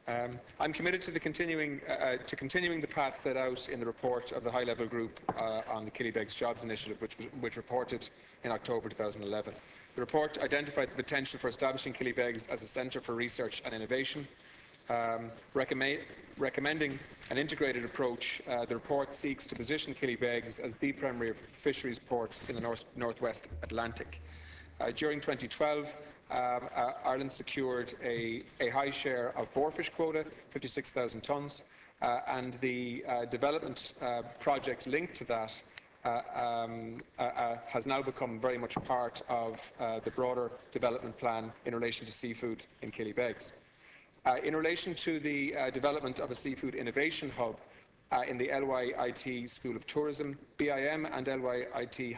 I'm committed to continuing the path set out in the report of the high-level group on the Killybegs Jobs Initiative, which reported in October 2011. The report identified the potential for establishing Killybegs as a centre for research and innovation. Recommending an integrated approach, the report seeks to position Killybegs as the primary fisheries port in the northwest Atlantic. During 2012, Ireland secured a high share of boarfish quota, 56,000 tonnes, and the development project linked to that has now become very much part of the broader development plan in relation to seafood in Killybegs. In relation to the development of a seafood innovation hub in the LYIT School of Tourism, BIM and LYIT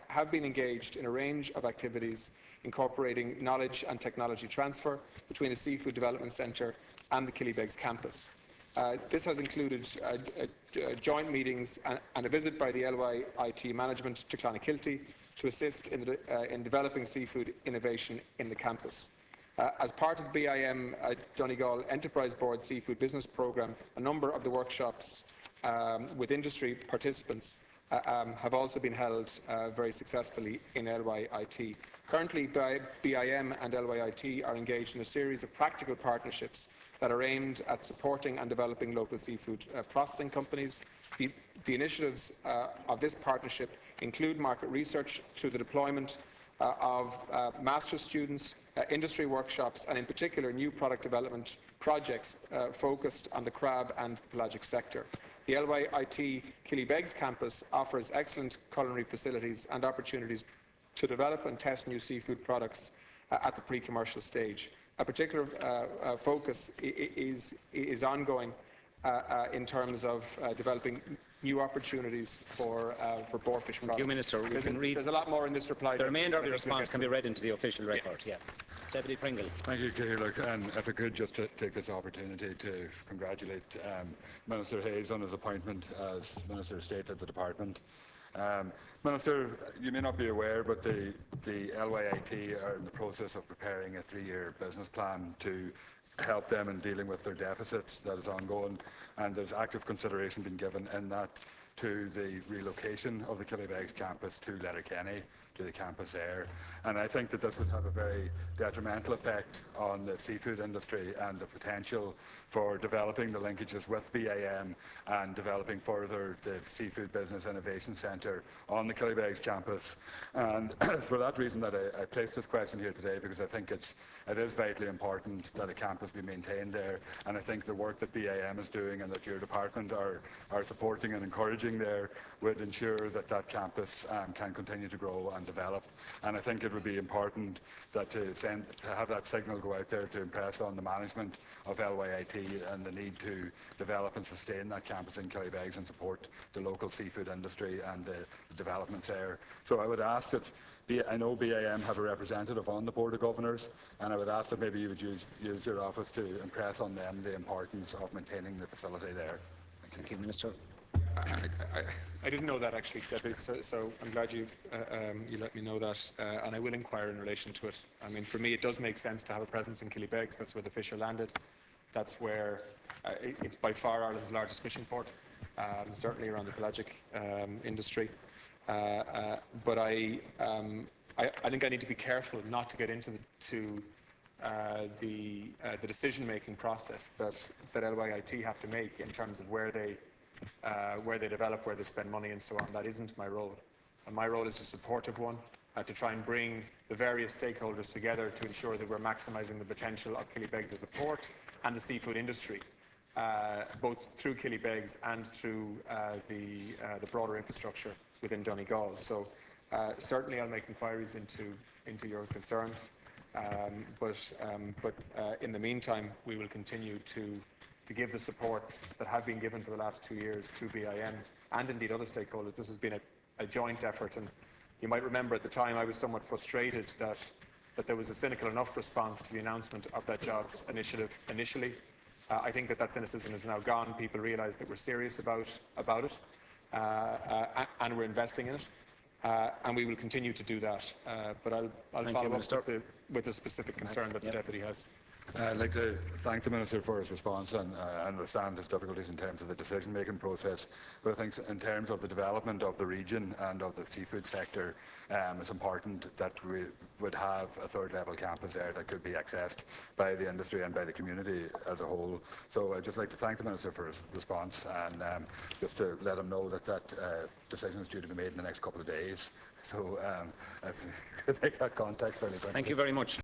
have been engaged in a range of activities incorporating knowledge and technology transfer between the Seafood Development Centre and the Killybegs campus. This has included joint meetings and a visit by the LYIT management to Clonakilty to assist in developing seafood innovation in the campus. As part of the BIM Donegal Enterprise Board Seafood Business Programme, a number of the workshops with industry participants have also been held very successfully in LYIT. Currently, BIM and LYIT are engaged in a series of practical partnerships that are aimed at supporting and developing local seafood processing companies. The initiatives of this partnership include market research through the deployment of master's students, industry workshops, and in particular new product development projects focused on the crab and pelagic sector. The LYIT Killybegs campus offers excellent culinary facilities and opportunities to develop and test new seafood products at the pre-commercial stage. A particular focus is ongoing in terms of developing new opportunities for boarfish products. Thank you, Minister. There's a lot more in this reply. The remainder of the response can be read into the official record. Yeah. Deputy Pringle. Thank you, Ciarán. And if I could just take this opportunity to congratulate Minister Hayes on his appointment as Minister of State at the Department. Minister, you may not be aware, but the LYIT are in the process of preparing a 3-year business plan to help them in dealing with their deficits that is ongoing, and there's active consideration being given in that to the relocation of the Killybegs campus to Letterkenny, to the campus there. And I think that this would have a very detrimental effect on the seafood industry and the potential for developing the linkages with BIM and developing further the Seafood Business Innovation Centre on the Killybegs campus. And for that reason that I placed this question here today, because I think it is vitally important that a campus be maintained there, and I think the work that BIM is doing and that your department are supporting and encouraging there would ensure that that campus can continue to grow and develop. And I think it would be important that to have that signal go out there to impress on the management of LYIT and the need to develop and sustain that campus in Killybegs and support the local seafood industry and the developments there. So I would ask that, I know BIM have a representative on the Board of Governors, and I would ask that maybe you would use your office to impress on them the importance of maintaining the facility there. Thank you, Minister. I didn't know that actually, Deputy, so I'm glad you let me know that, and I will inquire in relation to it. I mean, for me it does make sense to have a presence in Killybegs. That's where the fish are landed. That's where it's by far Ireland's largest fishing port, certainly around the pelagic industry. But I think I need to be careful not to get into the decision-making process that LYIT have to make in terms of where they develop, where they spend money, and so on. That isn't my role. And my role is a supportive one, to try and bring the various stakeholders together to ensure that we're maximising the potential of Killybegs as a port and the seafood industry, both through Killybegs and through the broader infrastructure within Donegal. So certainly I'll make inquiries into your concerns, but in the meantime we will continue to give the supports that have been given for the last 2 years through BIM and indeed other stakeholders. This has been a joint effort, and you might remember at the time I was somewhat frustrated that there was a cynical enough response to the announcement of that jobs initiative initially. I think that cynicism is now gone. People realise that we're serious about it, and we're investing in it, and we will continue to do that. But I'll follow up with the specific concern that the Deputy has. I'd like to thank the Minister for his response, and I understand his difficulties in terms of the decision-making process. But I think in terms of the development of the region and of the seafood sector, it's important that we would have a third-level campus there that could be accessed by the industry and by the community as a whole. So I'd just like to thank the Minister for his response, and just to let him know that that decision is due to be made in the next couple of days. So if you could make that contact fairly quickly. Thank you very much.